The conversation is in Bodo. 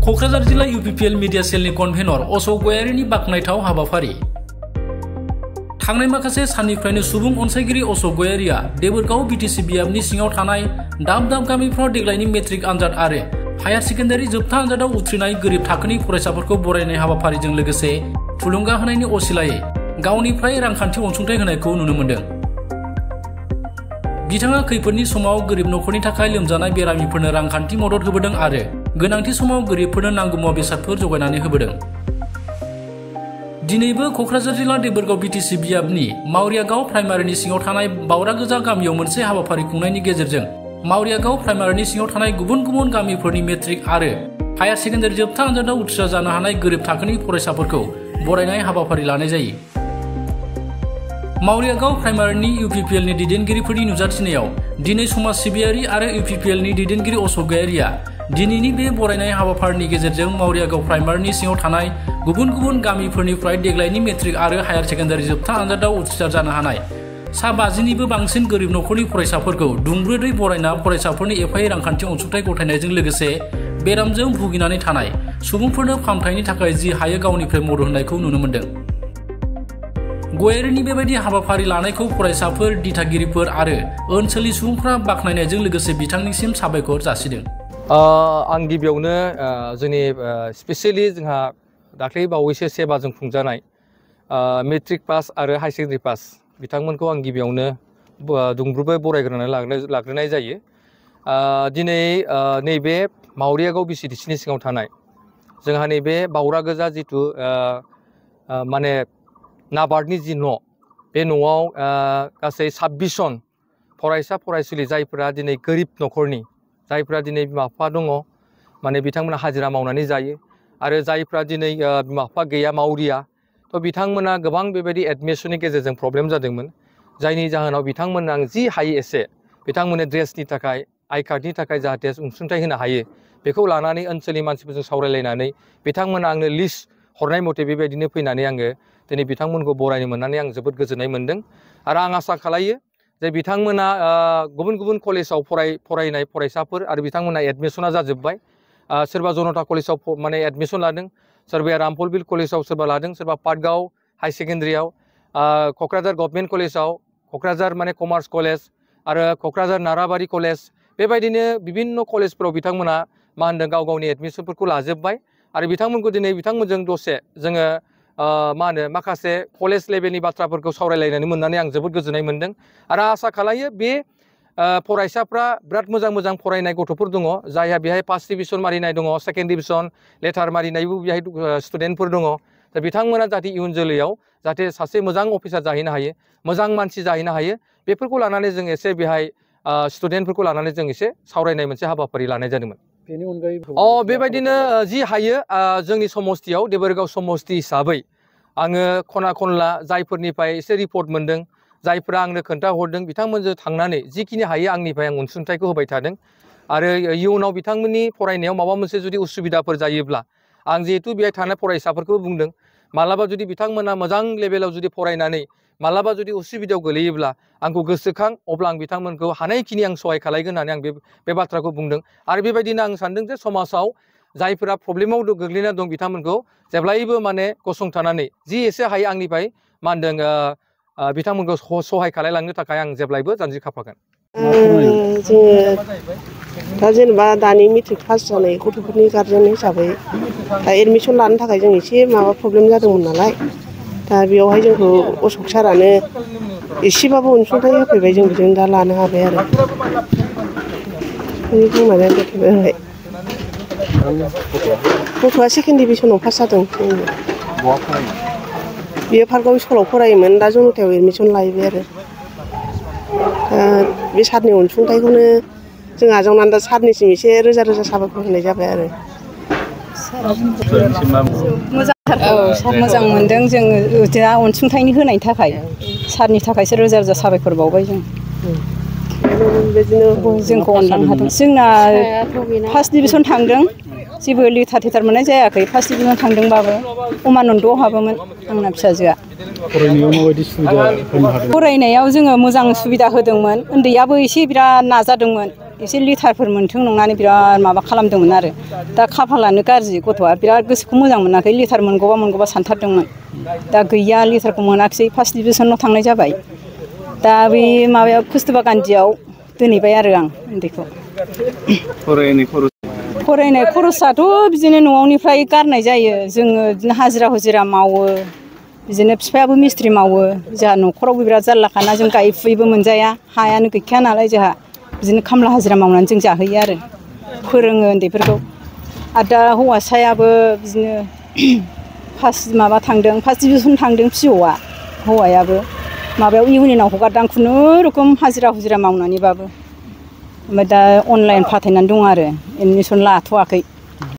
क'क्राझार जिल्ला UPPL मिडिया सेलनि कनभेनर अशोक गयारिनि बाख्नायथाव हाबाफारि। थांनाय माखासे साननिफ्रायनो सुबुं अनसायगिरि अशोक गयारिया देबोरगाव BTC बियाबनि सिङाव थानाय दाब दाब गामिफ्राव देग्लायनि मेट्रिक आनजाद आरो हायार सेकेन्डारि जोबथा आनजादाव उथ्रिनाय गोरिब थाखोनि फरायसाफोरखौ बरायनाय हाबाफारिजों लोगोसे थुलुंगा होनायनि असिलायै गावनिफ्राय रांखान्थि अनसुंथाइ होनायखौ नुनो मोनदों। बिथाङा खैफोदनि समाव गोरिब नखरनि थाखाय लोमजानाय बेरामिफोरनो रांखान्थि मदद होबोदों आरो गोनांथि समाव गोरिबफोरनो नांगौ मुवा बेसादफोर जगायनानै होबोदों। दिनैबो क'क्राझार जिल्ला देबोरगाव BTC बियाबनि मावरियागाव प्राइमारिनि सिङाव थानाय बावरागोजा गामियाव मोनसे हाबाफारि खुंनायनि गेजेरजों मावरियागाव प्राइमारिनि सिङाव थानाय गुबुन गुबुन गामिफोरनि मेट्रिक आरो हायार सेकेन्डारि जोबथा आनजादाव उथ्रिसार जानो हानाय गोरिब थाखोनि फरायसाफोरखौ बरायनाय हाबाफारि लानाय जायो। मावरियागाव प्राइमारिनि UPPL नि दैदेनगिरिफोरनि नुजाथिनायाव दिनै समाज सिबियारि आरो UPPL नि दैदेनगिरि अशोक गयारिया दिनैनि बे बरायनाय हाबाफारिनि गेजेरजों मावरियागाव प्राइमारिनि सिङाव थानाय गुबुन गुबुन गामिफोरनिफ्राय देग्लायनि मेट्रिक आरो हायार सेकेन्डारि जोबथा आनजादाव उथ्रिसार जानो हानाय सा 50निबो बांसिन गोरिब नखरनि फरायसाफोरखौ दुंब्रोदै बरायना फरायसाफोरनि एफायै रांखान्थि अनसुंथाइ गथायनायजों लोगोसे बेरामजों भुगिनानै थानाय सुबुंफोरनो फाहामथायनि थाखाय जि हायो गावनिफ्राय मदद होनायखौ नुनो मोनदों। गयारिनि बेबायदि हाबाफारि लानायखौ फरायसाफोर, दिथागिरिफोर आरो ओनसोलनि सुबुंफ्रा बाख्नायनायजों लोगोसे बिथांनिसिम साबायखर जासिदों। आं गिबियावनो जोंनि स्पेसियेलि जोंहा दाख्लै बावैसो सेबाजों खुंजानाय मेट्रिक पास आरो हायार सेकेन्डारि पास बिथांमोनखौ आं गिबियावनो दुंब्रुदै बरायग्रोनानै लाग्रोनाय जायो। दिनै नैबे मावरियागाव BCDCनि सिङाव थानाय जोंहा नैबे बावरागोजा जिथु माने नाबार्डनि जि न' बे न'आव गासै 26 जन फरायसा फरायसुलि जायफोरा दिनै गोरिब नखरनि, जायफ्रा दिनै बिमा बिफा दङ माने बिथांमोना हाजिरा मावनानै जायो आरो जायफ्रा दिनै बिमा बिफा गैया मावरिया थ' बिथांमोना गोबां बेबायदि एडमिसननि गेजेरजों प्रब्लेम जादोंमोन, जायनि जाहोनाव बिथांमोना आं जि हायो एसे बिथांमोननो ड्रेसनि थाखाय आइ कार्डनि थाखाय जाहाथे अनसुंथाइ होनो हायो बेखौ लानानै ओनसोलनि मानसिफोरजों सावरायलायनानै बिथांमोना आंनो लिस्ट हरनाय मथे बेबायदिनो फैनानै आङो दिनै बिथांमोनखौ बरायनो मोननानै आं जोबोद गोजोननाय मोनदों आरो आं आसा खालायो जे बिथांमोना गुबुन गुबुन कलेजाव फरायनाय फरायसाफोर आरो बिथांमोना एडमिसना जाजोब्बाय। सोरबा जनता कलेजाव माने एडमिसन लादों, सोरबाया रामफलबिल कलेजाव सोरबा लादों, सोरबा पाटगाव हाई सेकेन्डारियाव, क'क्राझार गभर्नमेन्ट कलेजाव, क'क्राझार माने कमार्स कलेज आरो क'क्राझार नाराबारि कलेज बेबायदिनो बिभिन्न कलेजफोराव बिथांमोना मा होनदों गाव गावनि एडमिसनफोरखौ लाजोब्बाय आरो बिथांमोनखौ दिनै बिथांमोनजों दसे जोङो मा होनो माखासे कलेज लेभेलनि बाथ्राफोरखौ सावरायलायनानै मोननानै आं जोबोद गोजोननाय मोनदों आरो आसा खालायो बे फरायसाफ्रा बिराद मोजां मोजां फरायनाय गथ'फोर दङ, जायहा बेहाय फार्स्ट डिभिजन मारिनाय दङ, सेकेन्ड डिभिजन लेटार मारिनायबो बेहाय स्टुडेन्टफोर दङ। दा बिथांमोना जाहाथे इयुन जोलैयाव जाहाथे सासे मोजां अफिसार जाहैनो हायो, मोजां मानसि जाहैनो हायो, बेफोरखौ लानानै जों एसे बेहाय स्टुडेन्टफोरखौ लानानै जों एसे सावरायनाय मोनसे हाबाफारि लानाय जादोंमोन। बेनि अनगायै बेबायदिनो जि हायो जोंनि समस्तियाव देबोरगाव समस्ति हिसाबै आङो खना खनला जायफोरनिफ्राय एसे रिपर्ट मोनदों, जायफ्रा आंनो खोन्थाहरदों बिथांमोनजों थांनानै जिखिनि हायो आंनिफ्राय आं अनसुंथाइखौ होबाय थादों आरो इयुनाव बिथांमोननि फरायनायाव माबा मोनसे जुदि उसुबिदाफोर जायोब्ला आं जिहेतु बेहाय थानाय फरायसाफोरखौ बुंदों मालाबा जुदि बिथांमोना मोजां लेभेलाव जुदि फरायनानै मालाबा जुदि उसुबिदायाव गोलैयोब्ला आंखौ गोसोखां, अब्ला आं बिथांमोनखौ हानायखिनि आं सहाय खालामगोन होननानै आं बे बाथ्राखौ बुंदों आरो बेबायदिनो आं सानदों जे समाजाव जायफोरा प्रब्लेमाव गोग्लैना दं बिथांमोनखौ जेब्लायबो माने गसंथानानै जि एसे हायो आंनिफ्राय मा होनदों बिथांमोनखौ सहाय खालामलांनो थाखाय आं जेब्लायबो जानजि खाफ्रागोन। जोङो दा जेनेबा दानि मेट्रिक पास जानाय गथ'फोरनि गार्जेन हिसाबै दा एडमिसन लानो थाखाय जों एसे माबा प्रब्लेम जादोंमोन नालाय, दा बेयावहाय जोंखौ अशोक सारानो एसेबाबो अनसुंथाइ होफैबाय, जों बिजों दा लानो हाबाय आरो बुंनानै दोनथ'बाय। गथ'आ सेकेन्ड डिभिजनाव पास जादों। बियो पाटगाव स्कुलाव फरायोमोन, दा जनतायाव एडमिसन लाहैबाय आरो बे सारनि अनसुंथाइखौनो जों आजावनानै दा सारनिसिम एसे रोजा रोजा साबायखर होनाय जाबाय आरो सार मोजां मोनदों जोङो दा अनसुंथाइनि होनायनि थाखाय सारनि थाखायसो रोजा रोजा साबायखर बावबाय जों। जोंखौ अनलांनो हादों। जोंना फार्स्ट डिभिजन थांदों, जेबो लेटार थेटार मोननाय जायाखै। फार्स्ट डिभिजन थांदोंबाबो उमानन्दआव हाबोमोन आंना फिसाजोआ। फरायनायाव जोङो मोजां सुबिदा होदोंमोन, उन्दैयाबो एसे बिराद नाजादोंमोन। एसे लिटारफोर मोन्थों नंनानै बिराद माबा खालामदोंमोन आरो दा खाफालानो गाज्रि गथ'आ बिराद गोसोखौ मोजां मोनाखै लिटार मोनगौबा सानथारदोंमोन दा गैया लिटारखौ मोनाखिसै फार्स्ट डिभिजनाव थांनाय जाबाय दा बे माबायाव कस्तुरबा गान्धीयाव दोनहैबाय आरो आं उन्दैखौ फरायनाय खरसाथ' बिदिनो न'निफ्राय गारनाय जायो जोङो बिदिनो हाजिरा हुजिरा मावो बिदिनो बिफायाबो मिस्ट्रि मावो जोंहा न'खरावबो बिराद जारलाखाना जों गायै फुयैबो मोनजाया हायानो गैखाया नालाय जोंहा बिदिनो खामला हाजिरा मावनानै जों जाहोयो आरो फोरोङो उन्दैफोरखौ आरो दा हौवासायाबो बिदिनो फार्स्ट डिभिजन थांदों फिअआ हौवायाबो माबायाव इउनियनाव हगारदां खुनुरुखुम हाजिरा हुजिरा मावनानैबाबो ओमफ्राय दा अनलाइन फाथायनानै दं आरो एडमिसन लाथ'वाखै